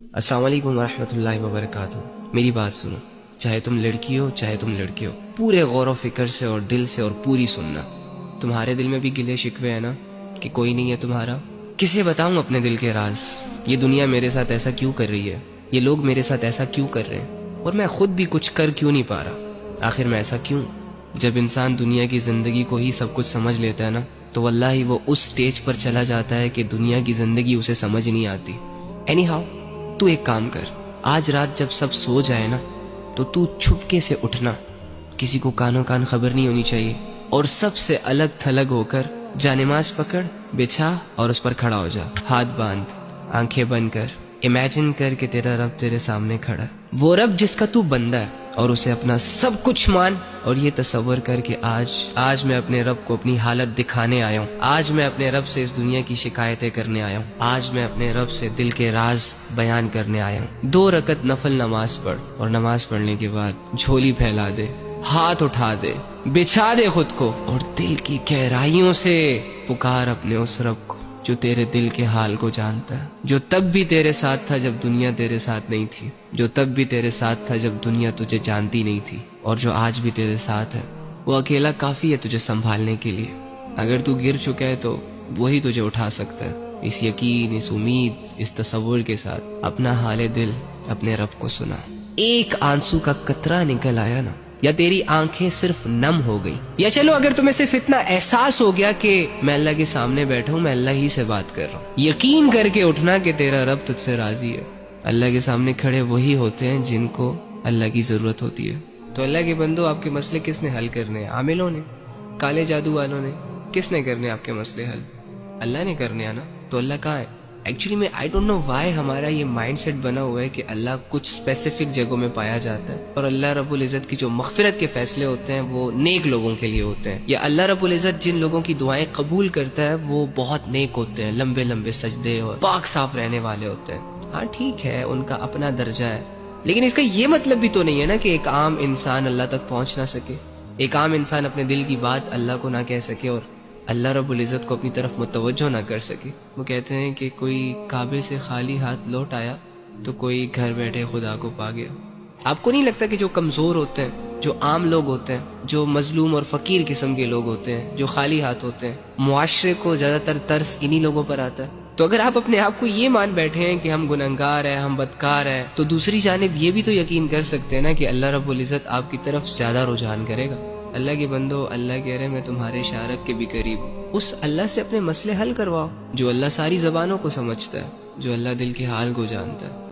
السلام علیکم ورحمۃ اللہ وبرکاتہ۔ میری بات سنو، چاہے تم لڑکی ہو چاہے تم لڑکے ہو، پورے غور و فکر سے اور دل سے اور پوری سننا۔ تمہارے دل میں بھی گلے شکوے ہیں نا کہ کوئی نہیں ہے تمہارا؟ کسے بتاؤں اپنے دل کے راز؟ یہ دنیا میرے ساتھ ایسا کیوں کر رہی ہے؟ یہ لوگ میرے ساتھ ایسا کیوں کر رہے ہیں؟ اور میں خود بھی کچھ کر کیوں نہیں پا رہا؟ آخر میں ایسا کیوں؟ جب انسان دنیا کی زندگی کو ہی سب کچھ سمجھ لیتا ہے نا، تو واللہ ہی وہ اس سٹیج پر چلا جاتا ہے کہ دنیا کی زندگی اسے سمجھ نہیں آتی۔ اینی ہاؤ، تو ایک کام کر، آج رات جب سب سو جائے نا تو چھپکے سے اٹھنا، کسی کو کانوں کان خبر نہیں ہونی چاہیے، اور سب سے الگ تھلگ ہو کر جانماز پکڑ، بچھا اور اس پر کھڑا ہو جا، ہاتھ باندھ، آنکھیں بند کر، امیجن کر کہ تیرا رب تیرے سامنے کھڑا ہے، وہ رب جس کا تو بندہ ہے، اور اسے اپنا سب کچھ مان، اور یہ تصور کر کہ آج میں اپنے رب کو اپنی حالت دکھانے آیا ہوں، آج میں اپنے رب سے اس دنیا کی شکایتیں کرنے آیا ہوں، آج میں اپنے رب سے دل کے راز بیان کرنے آیا ہوں۔ 2 رکعت نفل نماز پڑھ، اور نماز پڑھنے کے بعد جھولی پھیلا دے، ہاتھ اٹھا دے، بچھا دے خود کو، اور دل کی گہرائیوں سے پکار اپنے اس رب کو جو تیرے دل کے حال کو جانتا ہے، جو تب بھی تیرے ساتھ تھا جب دنیا تیرے ساتھ نہیں تھی، جو تب بھی تیرے ساتھ تھا جب دنیا تجھے جانتی نہیں تھی، اور جو آج بھی تیرے ساتھ ہے۔ وہ اکیلا کافی ہے تجھے سنبھالنے کے لیے۔ اگر تو گر چکا ہے تو وہی تجھے اٹھا سکتا ہے۔ اس یقین، اس امید، اس تصور کے ساتھ اپنا حال دل اپنے رب کو سنا۔ ایک آنسو کا قطرہ نکل آیا نا، یا تیری آنکھیں صرف نم ہو گئی، یا چلو اگر تمہیں صرف اتنا احساس ہو گیا کہ میں اللہ کے سامنے بیٹھا ہوں، میں اللہ ہی سے بات کر رہا ہوں، یقین کر کے اٹھنا کہ تیرا رب تجھ سے راضی ہے۔ اللہ کے سامنے کھڑے وہی ہوتے ہیں جن کو اللہ کی ضرورت ہوتی ہے۔ تو اللہ کے بندو، آپ کے مسئلے کس نے حل کرنے ہیں؟ عاملوں نے؟ کالے جادو والوں نے؟ کس نے کرنے آپ کے مسئلے حل؟ اللہ نے کرنے ہیں نا۔ تو اللہ کہاں ہے؟ ایکچولی میں آئی ڈونٹ نو وائی ہمارا یہ مائنڈ سیٹ بنا ہوا ہے کہ اللہ کچھ اسپیسیفک جگہوں میں پایا جاتا ہے، اور اللہ رب العزت کی جو مغفرت کے فیصلے ہوتے ہیں وہ نیک لوگوں کے لیے ہوتے ہیں، یا اللہ رب العزت جن لوگوں کی دعائیں قبول کرتا ہے وہ بہت نیک ہوتے ہیں، لمبے لمبے سجدے اور پاک صاف رہنے والے ہوتے ہیں۔ ہاں ٹھیک ہے، ان کا اپنا درجہ ہے، لیکن اس کا یہ مطلب بھی تو نہیں ہے نا کہ ایک عام انسان اللہ تک پہنچ نہ سکے، ایک عام انسان اپنے دل کی بات اللہ کو نہ کہہ سکے، اور اللہ رب العزت کو اپنی طرف متوجہ نہ کر سکے۔ وہ کہتے ہیں کہ کوئی کعبے سے خالی ہاتھ لوٹ آیا تو کوئی گھر بیٹھے خدا کو پا گیا۔ آپ کو نہیں لگتا کہ جو کمزور ہوتے ہیں، جو عام لوگ ہوتے ہیں، جو مظلوم اور فقیر قسم کے لوگ ہوتے ہیں، جو خالی ہاتھ ہوتے ہیں، معاشرے کو زیادہ تر ترس انہی لوگوں پر آتا ہے؟ تو اگر آپ اپنے آپ کو یہ مان بیٹھے ہیں کہ ہم گنہگار ہیں، ہم بدکار ہیں، تو دوسری جانب یہ بھی تو یقین کر سکتے ہیں نا کہ اللہ رب العزت آپ کی طرف زیادہ رجحان کرے گا۔ اللہ کے بندو، اللہ کہہ رہے میں تمہارے اشارت کے بھی قریب ہوں۔ اس اللہ سے اپنے مسئلے حل کرواؤ جو اللہ ساری زبانوں کو سمجھتا ہے، جو اللہ دل کے حال کو جانتا ہے۔